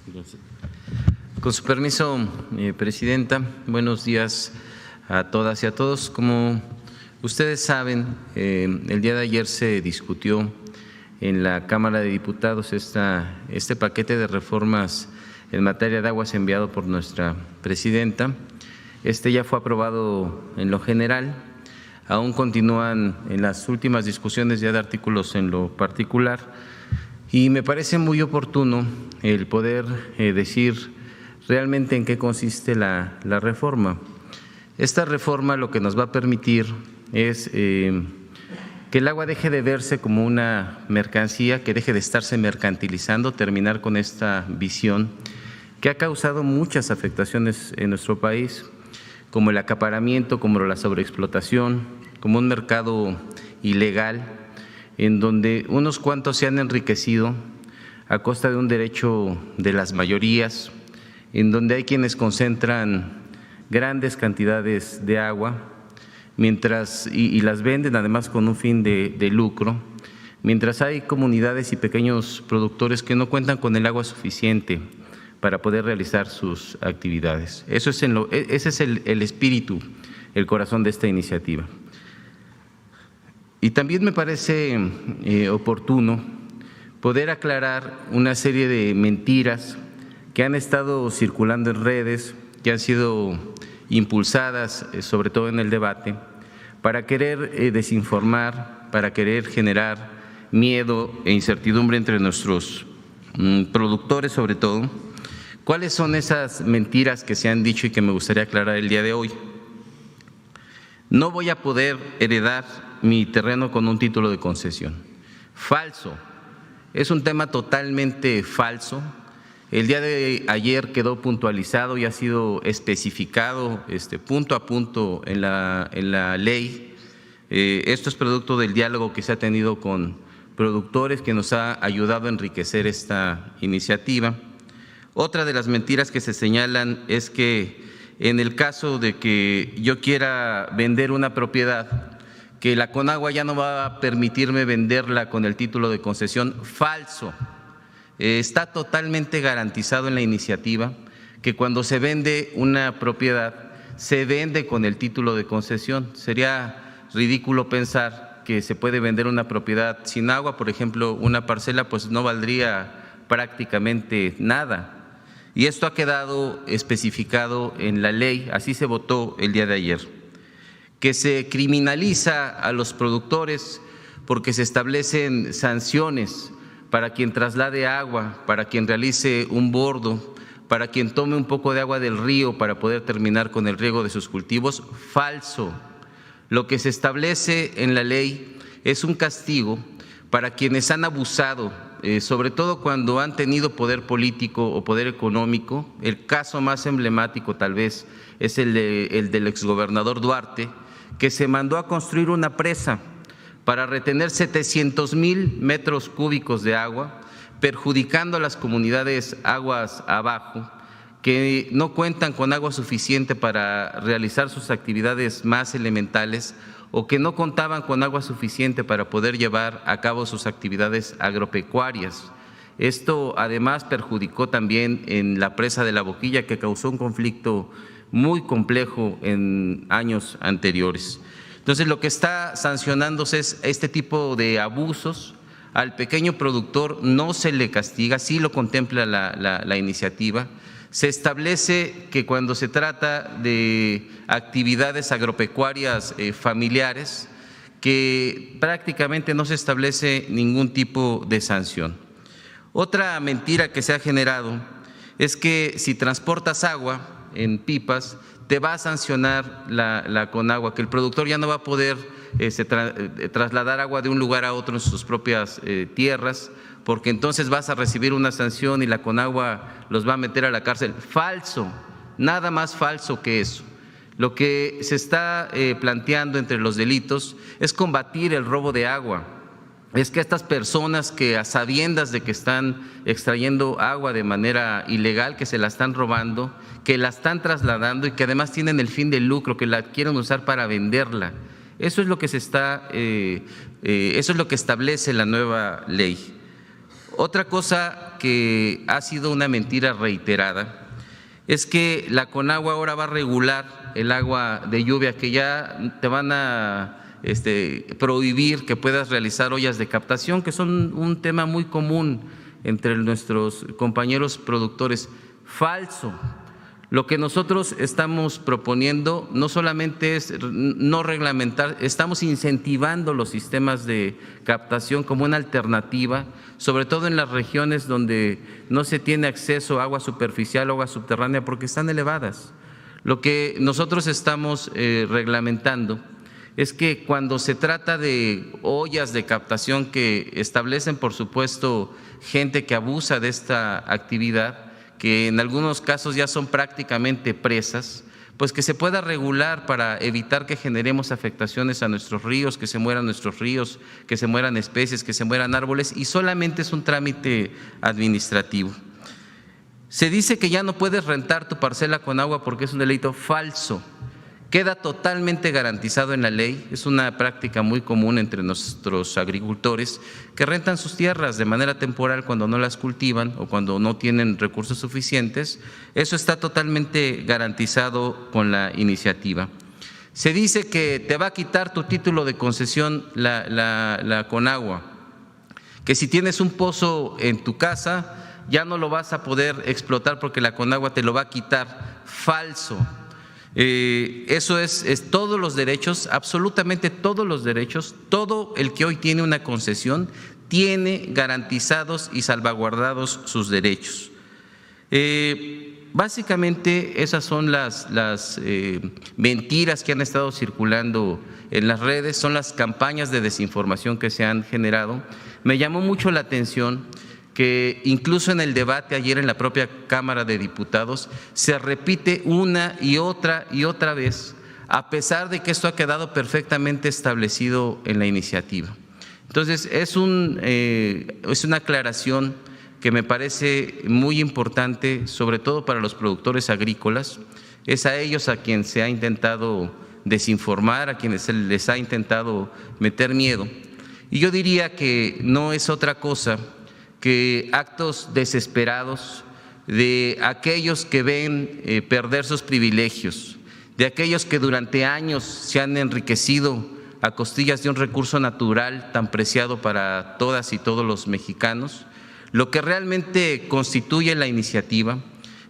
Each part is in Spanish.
Gracias. Con su permiso, Presidenta, buenos días a todas y a todos. Como ustedes saben, el día de ayer se discutió en la Cámara de Diputados este paquete de reformas en materia de aguas enviado por nuestra Presidenta. Este ya fue aprobado en lo general, aún continúan en las últimas discusiones ya de artículos en lo particular y me parece muy oportuno el poder decir realmente en qué consiste la reforma. Esta reforma lo que nos va a permitir es que el agua deje de verse como una mercancía, que deje de estarse mercantilizando, terminar con esta visión que ha causado muchas afectaciones en nuestro país, como el acaparamiento, como la sobreexplotación, como un mercado ilegal en donde unos cuantos se han enriquecido a costa de un derecho de las mayorías, en donde hay quienes concentran grandes cantidades de agua mientras y las venden además con un fin de lucro, mientras hay comunidades y pequeños productores que no cuentan con el agua suficiente para poder realizar sus actividades. Ese es el espíritu, el corazón de esta iniciativa. Y también me parece oportuno poder aclarar una serie de mentiras que han estado circulando en redes, que han sido impulsadas, sobre todo en el debate, para querer desinformar, para querer generar miedo e incertidumbre entre nuestros productores, sobre todo. ¿Cuáles son esas mentiras que se han dicho y que me gustaría aclarar el día de hoy? No voy a poder heredar mi terreno con un título de concesión. Falso. Es un tema totalmente falso. El día de ayer quedó puntualizado y ha sido especificado punto a punto en la ley. Esto es producto del diálogo que se ha tenido con productores que nos ha ayudado a enriquecer esta iniciativa. Otra de las mentiras que se señalan es que en el caso de que yo quiera vender una propiedad, que la Conagua ya no va a permitirme venderla con el título de concesión. Falso. Está totalmente garantizado en la iniciativa que cuando se vende una propiedad, se vende con el título de concesión. Sería ridículo pensar que se puede vender una propiedad sin agua, por ejemplo, una parcela, pues no valdría prácticamente nada. Y esto ha quedado especificado en la ley, así se votó el día de ayer, que se criminaliza a los productores porque se establecen sanciones para quien traslade agua, para quien realice un bordo, para quien tome un poco de agua del río para poder terminar con el riego de sus cultivos. Falso. Lo que se establece en la ley es un castigo para quienes han abusado, sobre todo cuando han tenido poder político o poder económico. El caso más emblemático tal vez es el del exgobernador Duarte, que se mandó a construir una presa para retener 700,000 metros cúbicos de agua, perjudicando a las comunidades aguas abajo, que no cuentan con agua suficiente para realizar sus actividades más elementales o que no contaban con agua suficiente para poder llevar a cabo sus actividades agropecuarias. Esto además perjudicó también en la presa de La Boquilla, que causó un conflicto muy complejo en años anteriores. Entonces, lo que está sancionándose es este tipo de abusos. Al pequeño productor no se le castiga, sí lo contempla la iniciativa. Se establece que cuando se trata de actividades agropecuarias familiares, que prácticamente no se establece ningún tipo de sanción. Otra mentira que se ha generado es que si transportas agua en pipas, te va a sancionar la Conagua, que el productor ya no va a poder trasladar agua de un lugar a otro en sus propias tierras, porque entonces vas a recibir una sanción y la Conagua los va a meter a la cárcel. Falso, nada más falso que eso. Lo que se está planteando entre los delitos es combatir el robo de agua. Es que estas personas que a sabiendas de que están extrayendo agua de manera ilegal, que se la están robando, que la están trasladando y que además tienen el fin de lucro, que la quieren usar para venderla. Eso es lo que eso es lo que establece la nueva ley. Otra cosa que ha sido una mentira reiterada es que la Conagua ahora va a regular el agua de lluvia, que ya te van a prohibir que puedas realizar ollas de captación, que son un tema muy común entre nuestros compañeros productores. Falso. Lo que nosotros estamos proponiendo no solamente es no reglamentar, estamos incentivando los sistemas de captación como una alternativa, sobre todo en las regiones donde no se tiene acceso a agua superficial o agua subterránea porque están elevadas. Lo que nosotros estamos reglamentando es que cuando se trata de ollas de captación que establecen, por supuesto, gente que abusa de esta actividad, que en algunos casos ya son prácticamente presas, pues que se pueda regular para evitar que generemos afectaciones a nuestros ríos, que se mueran nuestros ríos, que se mueran especies, que se mueran árboles, y solamente es un trámite administrativo. Se dice que ya no puedes rentar tu parcela con agua porque es un delito. Falso. Queda totalmente garantizado en la ley. Es una práctica muy común entre nuestros agricultores que rentan sus tierras de manera temporal cuando no las cultivan o cuando no tienen recursos suficientes. Eso está totalmente garantizado con la iniciativa. Se dice que te va a quitar tu título de concesión la Conagua, que si tienes un pozo en tu casa ya no lo vas a poder explotar porque la Conagua te lo va a quitar. Falso. Eso es todos los derechos, absolutamente todos los derechos, todo el que hoy tiene una concesión tiene garantizados y salvaguardados sus derechos. Básicamente esas son las mentiras que han estado circulando en las redes, son las campañas de desinformación que se han generado. Me llamó mucho la atención que incluso en el debate ayer en la propia Cámara de Diputados se repite una y otra vez, a pesar de que esto ha quedado perfectamente establecido en la iniciativa. Entonces, es una aclaración que me parece muy importante, sobre todo para los productores agrícolas. Es a ellos a quien se ha intentado desinformar, a quienes se les ha intentado meter miedo. Y yo diría que no es otra cosa que actos desesperados de aquellos que ven perder sus privilegios, de aquellos que durante años se han enriquecido a costillas de un recurso natural tan preciado para todas y todos los mexicanos. Lo que realmente constituye la iniciativa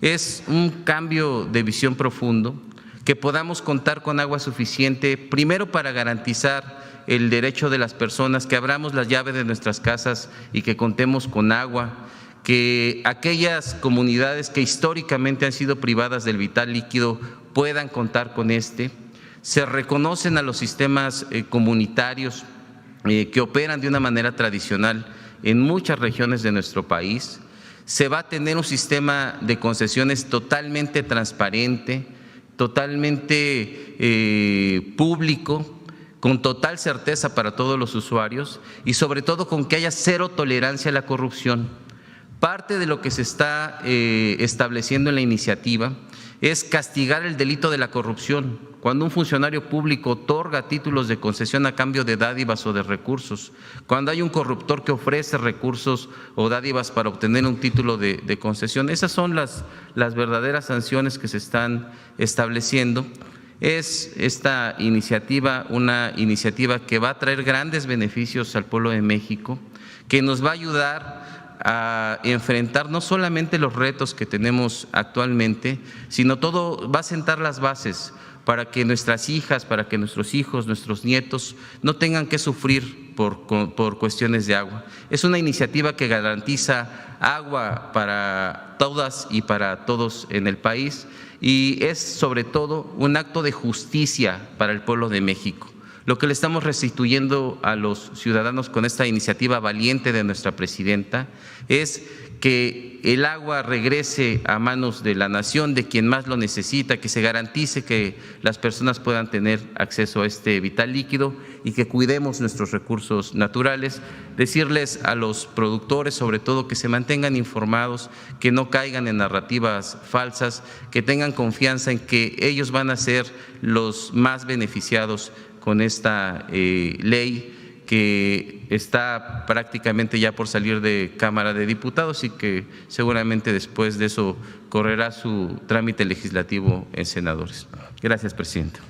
es un cambio de visión profundo, que podamos contar con agua suficiente, primero para garantizar el derecho de las personas, que abramos las llaves de nuestras casas y que contemos con agua, que aquellas comunidades que históricamente han sido privadas del vital líquido puedan contar con este. Se reconocen a los sistemas comunitarios que operan de una manera tradicional en muchas regiones de nuestro país. Se va a tener un sistema de concesiones totalmente transparente, totalmente público, con total certeza para todos los usuarios y sobre todo con que haya cero tolerancia a la corrupción. Parte de lo que se está estableciendo en la iniciativa es castigar el delito de la corrupción. Cuando un funcionario público otorga títulos de concesión a cambio de dádivas o de recursos, cuando hay un corruptor que ofrece recursos o dádivas para obtener un título de concesión, esas son las verdaderas sanciones que se están estableciendo. Es esta iniciativa una iniciativa que va a traer grandes beneficios al pueblo de México, que nos va a ayudar a enfrentar no solamente los retos que tenemos actualmente, sino todo va a sentar las bases para que nuestras hijas, para que nuestros hijos, nuestros nietos no tengan que sufrir por cuestiones de agua. Es una iniciativa que garantiza agua para todas y para todos en el país y es sobre todo un acto de justicia para el pueblo de México. Lo que le estamos restituyendo a los ciudadanos con esta iniciativa valiente de nuestra presidenta es que el agua regrese a manos de la nación, de quien más lo necesita, que se garantice que las personas puedan tener acceso a este vital líquido y que cuidemos nuestros recursos naturales. Decirles a los productores, sobre todo, que se mantengan informados, que no caigan en narrativas falsas, que tengan confianza en que ellos van a ser los más beneficiados con esta ley que está prácticamente ya por salir de Cámara de Diputados y que seguramente después de eso correrá su trámite legislativo en senadores. Gracias, presidenta.